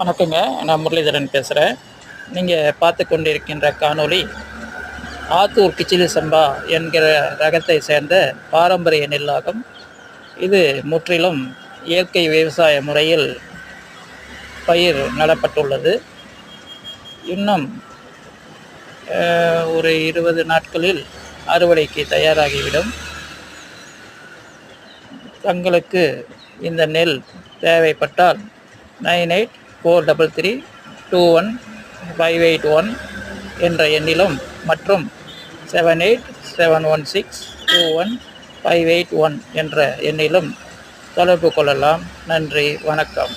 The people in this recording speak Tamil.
வணக்கங்க. நான் முரளிதரன் பேசுகிறேன். நீங்கள் பார்த்து கொண்டிருக்கின்ற காணொளி ஆத்தூர் கிச்சிலி சம்பா என்கிற ரகத்தை சேர்ந்த பாரம்பரிய நெல்லாகும். இது முற்றிலும் இயற்கை விவசாய முறையில் பயிர் நடப்பட்டுள்ளது. இன்னும் ஒரு 20 நாட்களில் அறுவடைக்கு தயாராகிவிடும். தங்களுக்கு இந்த நெல் தேவைப்பட்டால் 9843321581 என்ற எண்ணிலும் மற்றும் 7871621581 என்ற எண்ணிலும் தொடர்பு கொள்ளலாம். நன்றி, வணக்கம்.